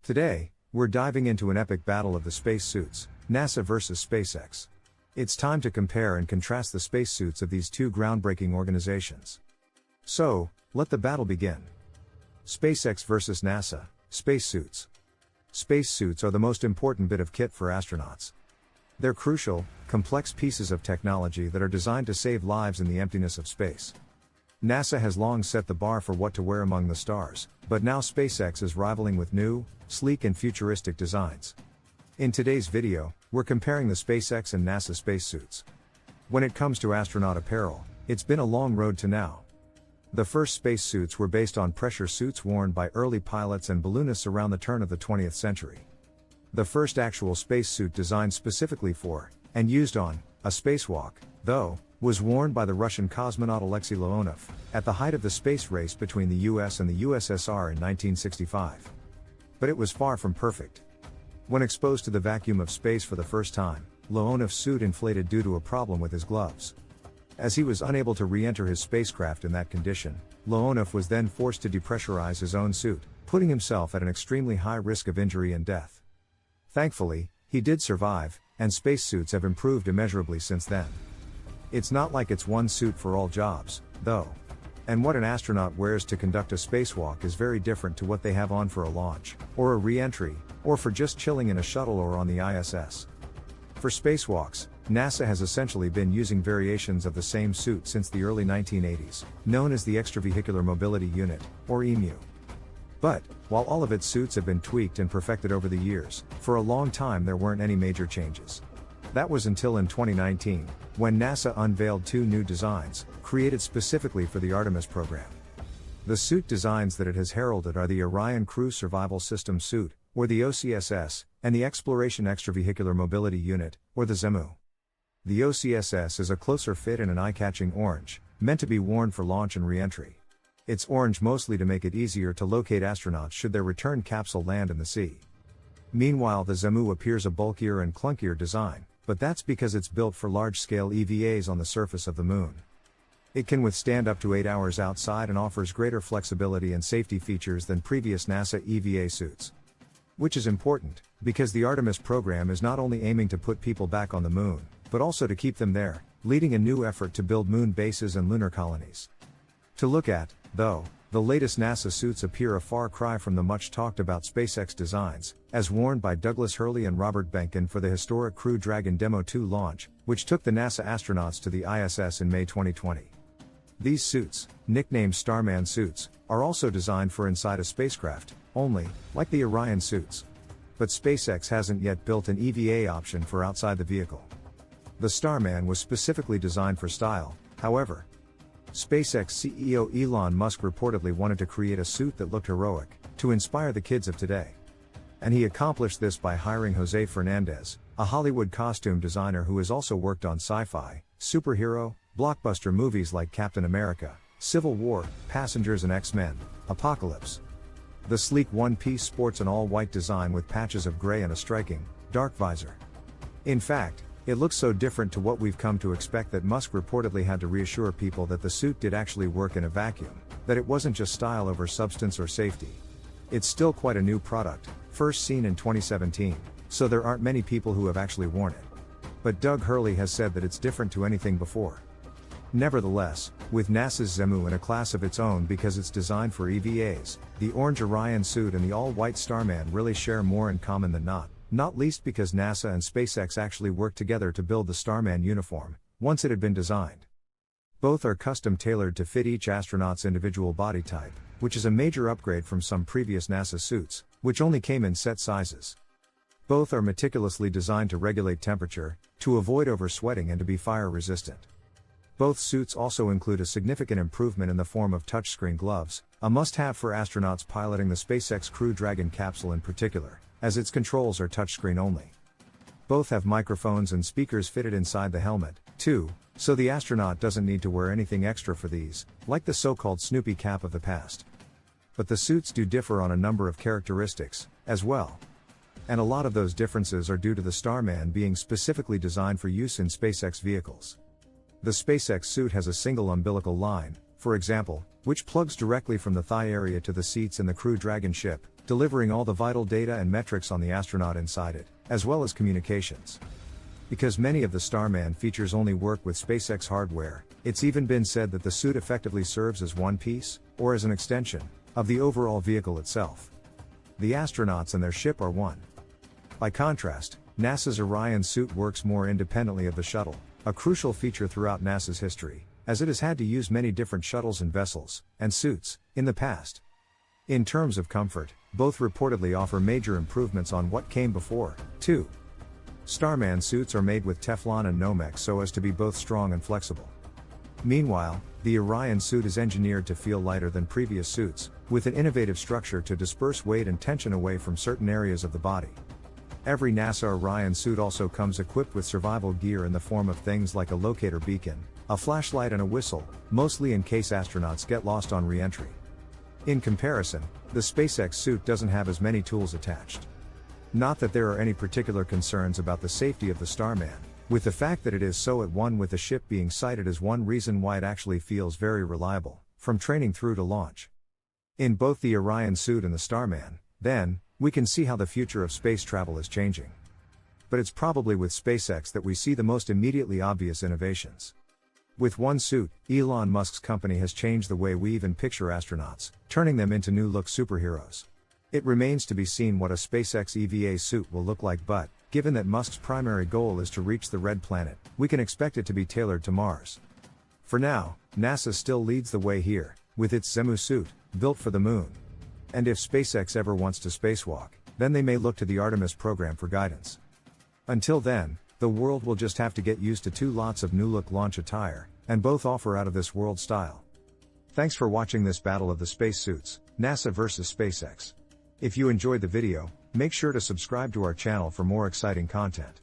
Today, we're diving into an epic battle of the spacesuits, NASA versus SpaceX. It's time to compare and contrast the spacesuits of these two groundbreaking organizations. So, let the battle begin. SpaceX versus NASA, spacesuits. Spacesuits are the most important bit of kit for astronauts. They're crucial, complex pieces of technology that are designed to save lives in the emptiness of space. NASA has long set the bar for what to wear among the stars, but now SpaceX is rivaling with new, sleek and futuristic designs. In today's video, we're comparing the SpaceX and NASA spacesuits. When it comes to astronaut apparel, it's been a long road to now. The first spacesuits were based on pressure suits worn by early pilots and balloonists around the turn of the 20th century. The first actual spacesuit designed specifically for, and used on, a spacewalk, though, was worn by the Russian cosmonaut Alexei Leonov, at the height of the space race between the US and the USSR in 1965. But it was far from perfect. When exposed to the vacuum of space for the first time, Leonov's suit inflated due to a problem with his gloves. As he was unable to re-enter his spacecraft in that condition, Leonov was then forced to depressurize his own suit, putting himself at an extremely high risk of injury and death. Thankfully, he did survive, and spacesuits have improved immeasurably since then. It's not like it's one suit for all jobs, though. And what an astronaut wears to conduct a spacewalk is very different to what they have on for a launch, or a re-entry, or for just chilling in a shuttle or on the ISS. For spacewalks, NASA has essentially been using variations of the same suit since the early 1980s, known as the Extravehicular Mobility Unit, or EMU. But, while all of its suits have been tweaked and perfected over the years, for a long time there weren't any major changes. That was until in 2019, when NASA unveiled two new designs, created specifically for the Artemis program. The suit designs that it has heralded are the Orion Crew Survival System Suit, or the OCSS, and the Exploration Extravehicular Mobility Unit, or the ZEMU. The OCSS is a closer fit in an eye-catching orange, meant to be worn for launch and re-entry. It's orange mostly to make it easier to locate astronauts should their return capsule land in the sea. Meanwhile, the ZEMU appears a bulkier and clunkier design, but that's because it's built for large-scale EVAs on the surface of the Moon. It can withstand up to 8 hours outside and offers greater flexibility and safety features than previous NASA EVA suits. Which is important, because the Artemis program is not only aiming to put people back on the Moon, but also to keep them there, leading a new effort to build moon bases and lunar colonies. To look at, though, the latest NASA suits appear a far cry from the much-talked-about SpaceX designs, as worn by Douglas Hurley and Robert Behnken for the historic Crew Dragon Demo 2 launch, which took the NASA astronauts to the ISS in May 2020. These suits, nicknamed Starman suits, are also designed for inside a spacecraft, only, like the Orion suits. But SpaceX hasn't yet built an EVA option for outside the vehicle. The Starman was specifically designed for style, however. SpaceX CEO Elon Musk reportedly wanted to create a suit that looked heroic, to inspire the kids of today. And he accomplished this by hiring Jose Fernandez, a Hollywood costume designer who has also worked on sci-fi, superhero, blockbuster movies like Captain America, Civil War, Passengers and X-Men, Apocalypse. The sleek one-piece sports an all-white design with patches of gray and a striking, dark visor. In fact, it looks so different to what we've come to expect that Musk reportedly had to reassure people that the suit did actually work in a vacuum, that it wasn't just style over substance or safety. It's still quite a new product, first seen in 2017, so there aren't many people who have actually worn it. But Doug Hurley has said that it's different to anything before. Nevertheless, with NASA's ZEMU in a class of its own because it's designed for EVAs, the orange Orion suit and the all-white Starman really share more in common than not least because NASA and SpaceX actually worked together to build the Starman uniform, once it had been designed. Both are custom-tailored to fit each astronaut's individual body type, which is a major upgrade from some previous NASA suits, which only came in set sizes. Both are meticulously designed to regulate temperature, to avoid oversweating and to be fire-resistant. Both suits also include a significant improvement in the form of touchscreen gloves, a must-have for astronauts piloting the SpaceX Crew Dragon capsule in particular, as its controls are touchscreen only. Both have microphones and speakers fitted inside the helmet, too, so the astronaut doesn't need to wear anything extra for these, like the so-called Snoopy cap of the past. But the suits do differ on a number of characteristics, as well. And a lot of those differences are due to the Starman being specifically designed for use in SpaceX vehicles. The SpaceX suit has a single umbilical line, for example, which plugs directly from the thigh area to the seats in the Crew Dragon ship, delivering all the vital data and metrics on the astronaut inside it, as well as communications. Because many of the Starman features only work with SpaceX hardware, it's even been said that the suit effectively serves as one piece, or as an extension, of the overall vehicle itself. The astronauts and their ship are one. By contrast, NASA's Orion suit works more independently of the shuttle, a crucial feature throughout NASA's history, as it has had to use many different shuttles and vessels, and suits, in the past. In terms of comfort, both reportedly offer major improvements on what came before, too. Starman suits are made with Teflon and Nomex so as to be both strong and flexible. Meanwhile, the Orion suit is engineered to feel lighter than previous suits, with an innovative structure to disperse weight and tension away from certain areas of the body. Every NASA Orion suit also comes equipped with survival gear in the form of things like a locator beacon, a flashlight and a whistle, mostly in case astronauts get lost on re-entry. In comparison, the SpaceX suit doesn't have as many tools attached. Not that there are any particular concerns about the safety of the Starman, with the fact that it is so at one with the ship being cited as one reason why it actually feels very reliable, from training through to launch. In both the Orion suit and the Starman, then, we can see how the future of space travel is changing. But it's probably with SpaceX that we see the most immediately obvious innovations. With one suit, Elon Musk's company has changed the way we even picture astronauts, turning them into new-look superheroes. It remains to be seen what a SpaceX EVA suit will look like, but, given that Musk's primary goal is to reach the Red Planet, we can expect it to be tailored to Mars. For now, NASA still leads the way here, with its Zemu suit, built for the Moon. And if SpaceX ever wants to spacewalk, then they may look to the Artemis program for guidance. Until then, the world will just have to get used to two lots of new-look launch attire, and both offer out-of-this-world style. Thanks for watching this battle of the spacesuits, NASA versus SpaceX. If you enjoyed the video, make sure to subscribe to our channel for more exciting content.